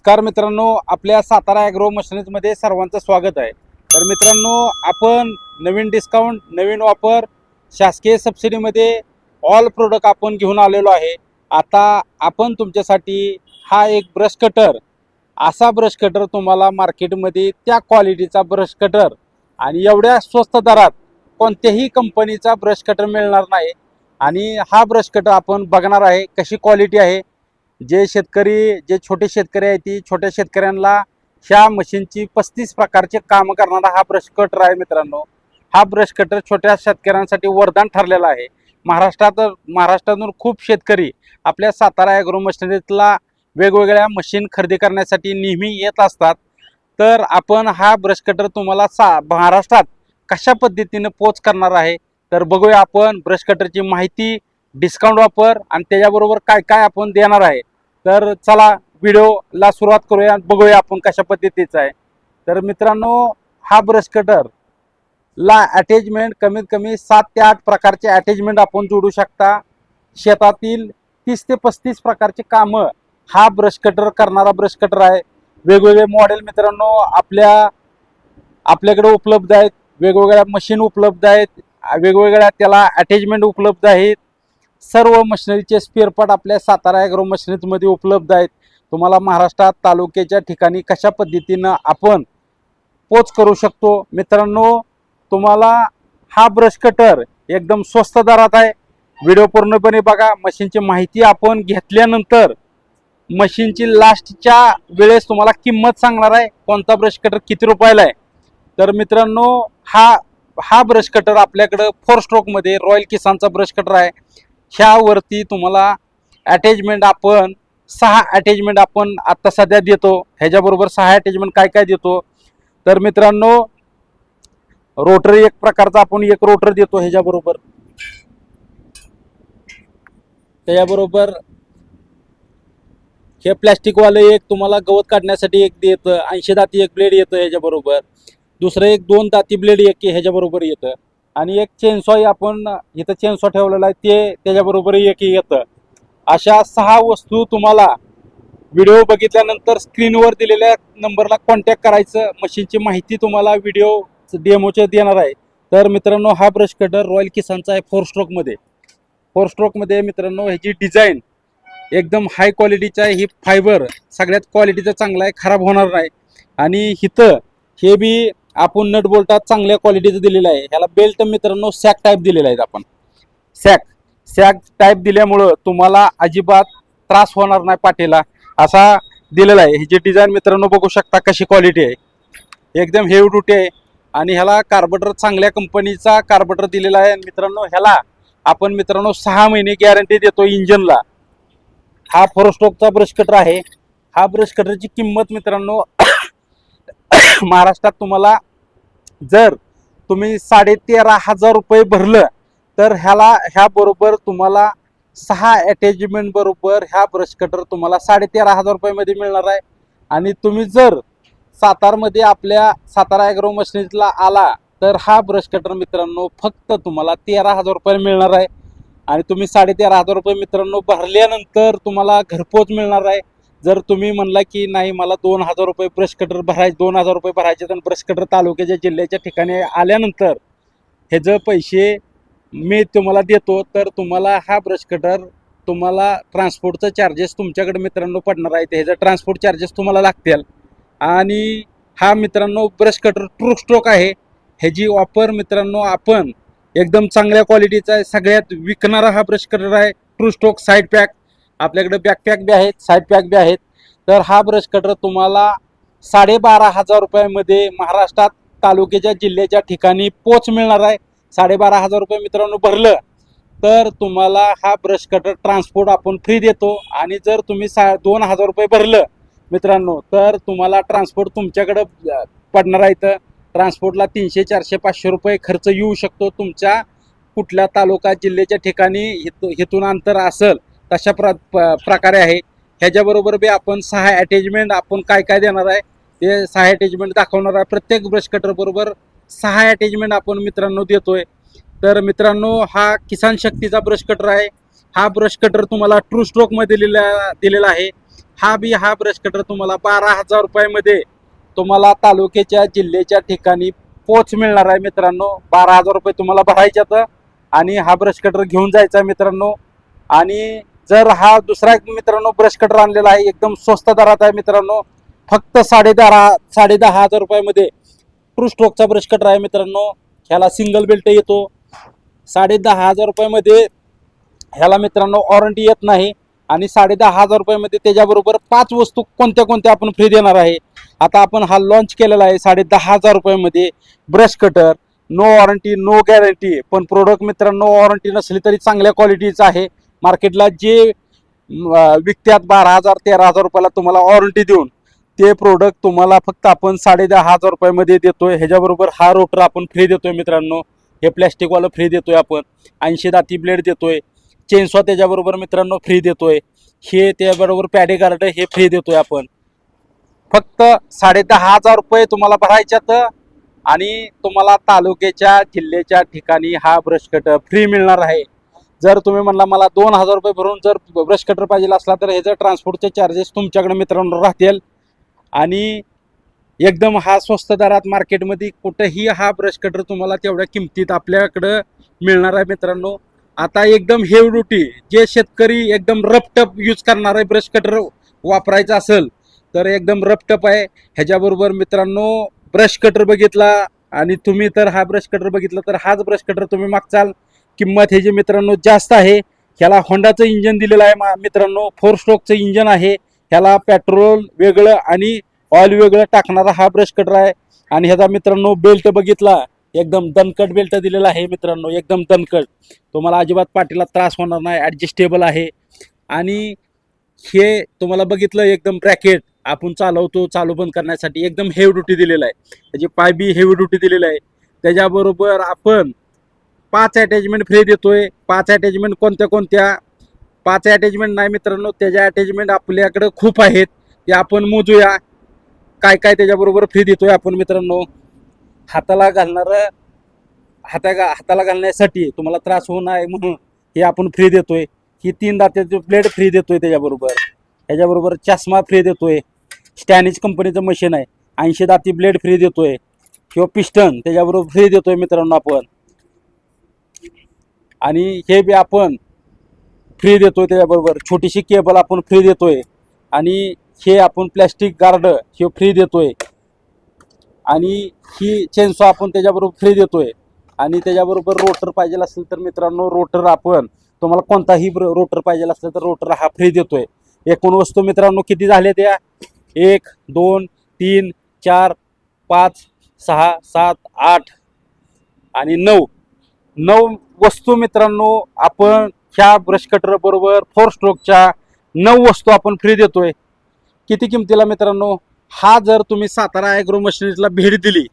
नमस्कार मित्रांनो, आपल्या सातारा ॲग्रो मशिनरीजमध्ये सर्वांचं स्वागत आहे। तर मित्रांनो, आपण नवीन डिस्काउंट, नवीन ऑफर, शासकीय सबसिडीमध्ये ऑल प्रोडक्ट आपण घेऊन आलेलो आहे। आता आपण तुमच्यासाठी हा एक ब्रश कटर, असा ब्रश कटर तुम्हाला मार्केटमध्ये त्या क्वालिटीचा ब्रश कटर आणि एवढ्या स्वस्त दरात कोणत्याही कंपनीचा ब्रश कटर मिळणार नाही। आणि हा ब्रश कटर आपण बघणार आहे कशी क्वालिटी आहे। जे छोटे शेतकरी आहेत ती छोट्या शेतकऱ्यांना ह्या मशीनची 35 प्रकारचे काम करणारा हा ब्रश कटर आहे। मित्रांनो, हा ब्रश कटर छोट्या शेतकऱ्यांसाठी वरदान ठरलेला आहे। महाराष्ट्रातून खूप शेतकरी आपल्या सातारा ॲग्रो मशिनरीजला वेगवेगळ्या मशीन खरेदी करण्यासाठी नेहमी येत असतात। तर आपण हा ब्रश कटर तुम्हाला महाराष्ट्रात कशा पद्धतीने पोच करणार आहे, तर बघूया आपण ब्रश कटरची माहिती, डिस्काउंट ऑफर आणि त्याच्याबरोबर काय काय आपण देणार आहे। तर चला व्हिडिओला सुरुवात करूया, बघूया आपण कशा पद्धतीचा आहे। तर मित्रांनो, हा ब्रश कटर ला अटॅचमेंट कमीत कमी 7 ते 8 प्रकारचे अटॅचमेंट आपण जोडू शकता। शेतातील 30 ते 35 प्रकारचे कामं हा ब्रश कटर करणारा ब्रश कटर आहे। वेगवेगळे मॉडेल मित्रांनो आपल्याकडे उपलब्ध आहेत, वेगवेगळ्या मशीन उपलब्ध आहेत, वेगवेगळ्या त्याला अटॅचमेंट उपलब्ध आहेत। सर्व मशिनरीचे स्पेअर पार्ट आपल्या सातारा ॲग्रो मशिनरीजमध्ये उपलब्ध आहेत। तुम्हाला महाराष्ट्रात तालुक्याच्या ठिकाणी कशा पद्धतीनं आपण पोच करू शकतो। मित्रांनो, तुम्हाला हा ब्रश कटर एकदम स्वस्त दरात आहे। व्हिडिओ पूर्णपणे बघा। मशीनची माहिती आपण घेतल्यानंतर मशीनची लास्टच्या वेळेस तुम्हाला किंमत सांगणार आहे, कोणता ब्रश कटर किती रुपयाला आहे। तर मित्रांनो, हा ब्रश कटर आपल्याकडं 4 स्ट्रोकमध्ये रॉयल किसानचा ब्रश कटर आहे। ह्यावरती तुम्हाला अटॅचमेंट आपण 6 अटॅचमेंट आपण आता सध्या देतो। ह्याच्याबरोबर 6 अटॅचमेंट काय काय देतो, तर मित्रांनो, रोटर एक प्रकारचा आपण एक रोटर देतो ह्याच्याबरोबर। त्याच्याबरोबर हे प्लॅस्टिकवाले एक तुम्हाला गवत काढण्यासाठी एक देतं, 80 दाती एक ब्लेड येतं ह्याच्याबरोबर। दुसरं एक 2 दाती ब्लेड एक ह्याच्याबरोबर येतं आणि एक चेनसॉ आपण इथं चेनसॉ ठेवलेला आहे ते त्याच्याबरोबर एक येतं। अशा 6 वस्तू तुम्हाला व्हिडिओ बघितल्यानंतर स्क्रीनवर दिलेल्या नंबरला कॉन्टॅक्ट करायचं। मशीनची माहिती तुम्हाला व्हिडिओ डेमोचे देणार आहे। तर मित्रांनो, हा ब्रश कटर रॉयल किसानचा आहे 4 स्ट्रोकमध्ये। मित्रांनो, ह्याची डिझाईन एकदम हाय क्वालिटीचा आहे। ही फायबर सगळ्यात क्वालिटीचा चांगला आहे, खराब होणार नाही। आणि इथं हे बी आपण नट बोल्टात चांगल्या क्वालिटीचं दिलेलं आहे। ह्याला बेल्ट मित्रांनो सॅक टाईप दिलेला आहे। आपण सॅक टाईप दिल्यामुळं तुम्हाला अजिबात त्रास होणार नाही पाठीला, असा दिलेला आहे। ह्याची डिझाईन मित्रांनो बघू शकता कशी क्वालिटी आहे, एकदम हेवी ड्युटी आहे। आणि ह्याला कार्बोरेटर चांगल्या कंपनीचा कार्बोरेटर दिलेला आहे। मित्रांनो, ह्याला आपण मित्रांनो 6 महिने गॅरंटी देतो इंजनला। हा 4 स्ट्रोकचा ब्रश कटर आहे। हा ब्रश कटरची किंमत मित्रांनो महाराष्ट्रात तुम्हाला जर तुम्ही 13,500 रुपये भरलं तर ह्या बरोबर तुम्हाला 6 अटॅचमेंट बरोबर ह्या ब्रश कटर तुम्हाला 13,500 रुपयामध्ये मिळणार आहे। आणि तुम्ही जर सातारमध्ये आपल्या सातारा ॲग्रो मशिनरीजला आला तर हा ब्रश कटर मित्रांनो फक्त तुम्हाला 13,000 रुपये मिळणार आहे। आणि तुम्ही 13,500 रुपये मित्रांनो भरल्यानंतर तुम्हाला घरपोच मिळणार आहे। जर तुम्ही म्हणला की नाही मला 2,000 रुपये ब्रश कटर भरायचे, 2,000 रुपये भरायचे, तर ब्रश कटर तालुक्याच्या जिल्ह्याच्या ठिकाणी आल्यानंतर ह्याचे पैसे मी तुम्हाला देतो। तर तुम्हाला हा ब्रश कटर तुम्हाला ट्रान्सपोर्टचं चार्जेस तुमच्याकडे मित्रांनो पडणार आहे, ह्याचा ट्रान्सपोर्ट चार्जेस तुम्हाला लागतील। आणि हा मित्रांनो ब्रश कटर ट्रू स्ट्रोक आहे। ह्याची ऑफर मित्रांनो आपण एकदम चांगल्या क्वालिटीचा आहे, सगळ्यात विकणारा हा ब्रश कटर आहे। ट्रू स्ट्रोक साईड पॅक आपल्याकडे बॅकपॅक बी आहेत, साईड पॅक बी आहेत। तर हा ब्रश कटर तुम्हाला 12,500 रुपयामध्ये महाराष्ट्रात तालुक्याच्या जिल्ह्याच्या ठिकाणी पोच मिळणार आहे। 12,500 रुपये मित्रांनो भरलं तर तुम्हाला हा ब्रश कटर ट्रान्सपोर्ट आपण फ्री देतो। आणि जर तुम्ही 2,000 रुपये भरलं मित्रांनो तर तुम्हाला ट्रान्सपोर्ट तुमच्याकडं पडणार आहे। तर ट्रान्सपोर्टला 300, 400, 500 रुपये खर्च येऊ शकतो। तुमच्या कुठल्या तालुका जिल्ह्याच्या ठिकाणी हेतून अंतर असेल तशा प्रकारे आहे। ह्याच्याबरोबर बी आपण 6 अटॅचमेंट आपण काय काय देणार आहे ते 6 अटॅचमेंट दाखवणार आहे। प्रत्येक ब्रश कटर बरोबर 6 अटॅचमेंट आपण मित्रांनो देतोय। तर मित्रांनो, हा किसान शक्तीचा ब्रश कटर आहे। हा ब्रश कटर तुम्हाला ट्रू स्ट्रोकमध्ये दिलेला आहे। हा ब्रश कटर तुम्हाला 12,000 रुपयामध्ये तुम्हाला तालुक्याच्या जिल्ह्याच्या ठिकाणी पोच मिळणार आहे मित्रांनो. 12,000 रुपये तुम्हाला भरायच्यात आणि हा ब्रश कटर घेऊन जायचा आहे मित्रांनो. आणि जर हा दुसरा एक मित्रांनो ब्रश कटर आणलेला आहे एकदम स्वस्त दरात आहे मित्रांनो, फक्त 10,500 रुपयामध्ये ट्रू स्ट्रोकचा ब्रश कटर आहे मित्रांनो. ह्याला सिंगल बेल्ट येतो. 10,500 रुपयामध्ये ह्याला मित्रांनो वॉरंटी येत नाही आणि 10,500 रुपयामध्ये त्याच्याबरोबर 5 वस्तू कोणत्या कोणत्या आपण फ्री देणार आहे. आता आपण हा लॉन्च केलेला आहे 10,500 रुपयामध्ये brush cutter. No warranty no guarantee, पण प्रोडक्ट मित्रांनो वॉरंटी नसली तरी चांगल्या क्वालिटीचं आहे. मार्केटला जे विकत्यात 12,000 13,000 रुपयाला तुम्हाला वॉरंटी देऊन ते प्रोडक्ट तुम्हाला फक्त आपण 10,500 रुपयामध्ये देतोय. ह्याच्याबरोबर हा रोटर आपण फ्री देतोय मित्रांनो. हे प्लॅस्टिकवालं फ्री देतोय आपण. 80 दाती ब्लेड देतोय. चेनसॉ त्याच्याबरोबर मित्रांनो फ्री देतोय. हे त्याबरोबर पॅडी गार्ड हे फ्री देतोय आपण. फक्त 10,500 रुपये तुम्हाला भरायच्यात आणि तुम्हाला तालुक्याच्या जिल्ह्याच्या ठिकाणी हा ब्रश कटर फ्री मिळणार आहे. जर तुम्ही म्हणला मला 2,000 रुपये भरून जर ब्रश कटर पाहिजे असला तर ह्याचं ट्रान्सपोर्टचे चार्जेस तुमच्याकडे मित्रांनो राहतील. आणि एकदम हा स्वस्त दरात मार्केटमध्ये कुठेही हा ब्रश कटर तुम्हाला तेवढ्या किमतीत आपल्याकडं मिळणार आहे मित्रांनो. आता एकदम हेवी ड्युटी जे शेतकरी एकदम रफटप यूज करणार आहे ब्रश कटर वापरायचा असेल तर एकदम रफटप आहे. ह्याच्याबरोबर मित्रांनो ब्रश कटर बघितला आणि तुम्ही तर हा ब्रश कटर बघितला तर हाच ब्रश कटर तुम्ही मागचाल. किंमत ह्याची मित्रांनो जास्त आहे. ह्याला होंडाचं इंजन दिलेलं आहे मित्रांनो. 4 स्ट्रोकचं इंजन आहे. ह्याला पेट्रोल वेगळं आणि ऑइल वेगळं टाकणारा हा ब्रश कटर आहे. आणि ह्याचा मित्रांनो बेल्ट बघितला एकदम दणकट बेल्ट दिलेला आहे मित्रांनो, एकदम दणकट. तुम्हाला अजिबात पाठीला त्रास होणार नाही. ॲडजस्टेबल आहे. आणि हे तुम्हाला बघितलं एकदम ब्रॅकेट आपण चालवतो चालू बंद करण्यासाठी एकदम हेवी ड्युटी दिलेला आहे. त्याची पाय बी हेवी ड्युटी दिलेला आहे. त्याच्याबरोबर आपण 5 अटॅचमेंट फ्री देतोय. 5 अटॅचमेंट कोणत्या कोणत्या? 5 अटॅचमेंट नाही मित्रांनो, त्याच्या अटॅचमेंट आपल्याकडे खूप आहेत. ते आपण मोजूया काय काय त्याच्याबरोबर फ्री देतोय आपण मित्रांनो. हाताला घालण्यासाठी तुम्हाला त्रास होऊ नये म्हणून हे आपण फ्री देतोय. ही 3 दात्याची प्लेट फ्री देतोय. त्याच्याबरोबर चष्मा फ्री देतोय. स्टॅनिज कंपनीचं मशीन आहे. 80 दाती ब्लेड फ्री देतोय. किंवा पिस्टन त्याच्याबरोबर फ्री देतोय मित्रांनो आपण. आणि हे बी आपण फ्री देतोय. त्याच्याबरोबर छोटीशी केबल आपण फ्री देतोय. आणि हे आपण प्लॅस्टिक गार्ड हे फ्री देतोय. आणि ही चेनसॉ आपण त्याच्याबरोबर फ्री देतोय. आणि त्याच्याबरोबर रोटर पाहिजे असेल तर मित्रांनो रोटर आपण तुम्हाला कोणताही रोटर पाहिजे असेल तर रोटर हा फ्री देतोय. एकूण वस्तू मित्रांनो किती झाले त्या? 1 2 3 4 5 6 7 8 आणि 9 वस्तू मित्रांनो आपण ह्या ब्रश कटर बरोबर 4 स्ट्रोकच्या 9 वस्तू आपण फ्री देतोय. किती किमतीला मित्रांनो? हा जर तुम्ही सातारा ॲग्रो मशिनरीजला भेट दिली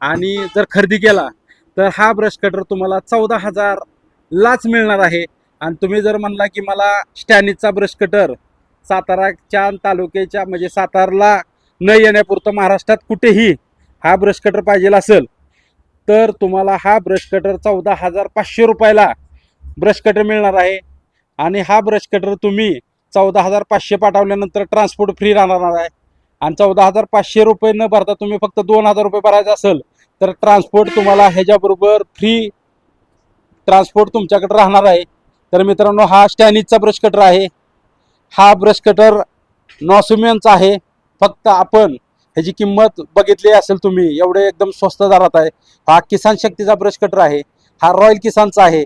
आणि जर खरेदी केला तर हा ब्रश कटर तुम्हाला 14,000 लाच मिळणार आहे. आणि तुम्ही जर म्हणला की मला स्टॅनिजचा ब्रश कटर साताराच्या तालुक्याच्या म्हणजे सातारला न येण्यापुरतं महाराष्ट्रात कुठेही हा ब्रश कटर पाहिजे असेल तर तुम्हाला हा ब्रश कटर 14,500 रुपयाला ब्रश कटर मिळणार आहे. आणि हा ब्रश कटर तुम्ही 14,500 पाठवल्यानंतर ट्रान्सपोर्ट फ्री राहणार आहे. आणि 14,500 रुपये न भरता तुम्ही फक्त 2,000 रुपये भरायचे असेल तर ट्रान्सपोर्ट तुम्हाला ह्याच्याबरोबर फ्री ट्रान्सपोर्ट तुमच्याकडे राहणार आहे. तर मित्रांनो हा स्टॅनिजचा ब्रश कटर आहे. हा ब्रश कटर नॉसुमियनचा आहे. फक्त आपण ह्याची किंमत बघितली असेल तुम्ही एवढे एकदम स्वस्त दरात आहे. हा किसान शक्तीचा ब्रश कटर आहे. हा रॉयल किसानचा आहे.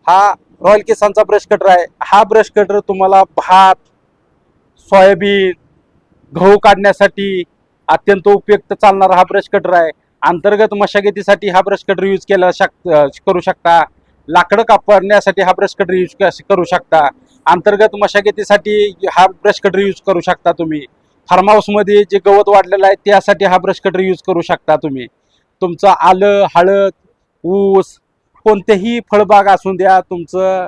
हा रॉयल किसानचा ब्रश कटर आहे. हा ब्रश कटर तुम्हाला भात सोयाबीन गहू काढण्यासाठी अत्यंत उपयुक्त चालणारा हा ब्रश कटर आहे. अंतर्गत मशागतीसाठी हा ब्रश कटर यूज करू शकता. लाकडं कापण्यासाठी हा ब्रश कटर यूज करू शकता. अंतर्गत मशागतीसाठी हा ब्रश कटर यूज करू शकता तुम्ही. फार्म हाऊसमध्ये जे गवत वाढलेलं आहे त्यासाठी हा ब्रश कटर यूज करू शकता तुम्ही. तुमचं आलं हळद ऊस कोणतेही फळबाग असू द्या, तुमचं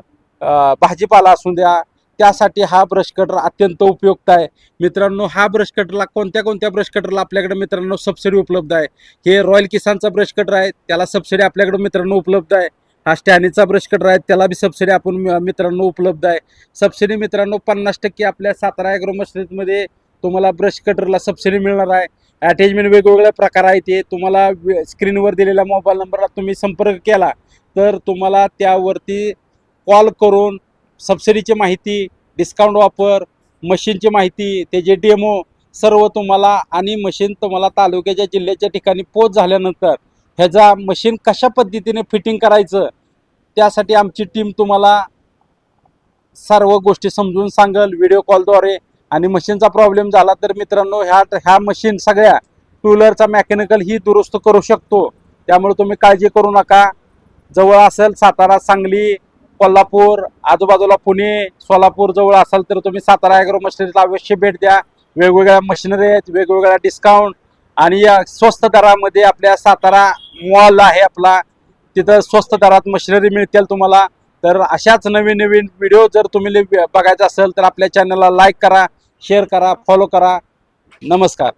भाजीपाला असू द्या, त्यासाठी हा ब्रश कटर अत्यंत उपयुक्त आहे मित्रांनो. हा ब्रश कटरला कोणत्या ब्रश कटरला आपल्याकडे मित्रांनो सबसिडी उपलब्ध आहे. हे रॉयल किसानचा ब्रश कटर आहे, त्याला सबसिडी आपल्याकडे मित्रांनो उपलब्ध आहे. हा स्टॅनीचा ब्रश कटर आहे, त्याला बी सबसिडी आपण मित्रांनो उपलब्ध आहे. सबसिडी मित्रांनो 50% आपल्या सातारा ॲग्रो मशिनरीमध्ये तुम्हाला ब्रश कटरला सबसिडी मिळणार आहे. अटॅचमेंट वेगवेगळ्या प्रकार आहे, ते तुम्हाला स्क्रीनवर दिलेल्या मोबाईल नंबरला तुम्ही संपर्क केला तर तुम्हाला त्यावरती कॉल करून सबसिडीची माहिती, डिस्काउंट ऑफर, मशीनची माहिती, त्याचे डेमो सर्व तुम्हाला आणि मशीन तुम्हाला तालुक्याच्या जिल्ह्याच्या ठिकाणी पोच झाल्यानंतर ह्याचा मशीन कशा पद्धतीने फिटिंग करायचं त्यासाठी आमची टीम तुम्हाला सर्व गोष्टी समजून सांगेल व्हिडिओ कॉलद्वारे. आणि मशीनचा प्रॉब्लेम झाला तर मित्रांनो ह्या मशीन सगळ्या टू व्हीलरचा मेकॅनिकल ही दुरुस्त करू शकतो. त्यामुळे तुम्ही काळजी करू नका. जवळ असेल सातारा, सांगली, कोल्हापूर, आजूबाजूला पुणे, सोलापूर जवळ असेल तर तुम्ही सातारा ॲग्रो मशिनरीला अवश्य भेट द्या. वेगवेगळ्या मशिनरी आहेत, वेगवेगळ्या डिस्काउंट आणि या स्वस्त दरामध्ये आपल्या सातारा मॉल आहे आपला, तिथं स्वस्त दरात मशिनरी मिळतील तुम्हाला. तर अशाच नवीन नवीन व्हिडिओ जर तुम्ही बघायचा असेल तर आपल्या चॅनलला लाईक करा, शेअर करा, फॉलो करा. नमस्कार.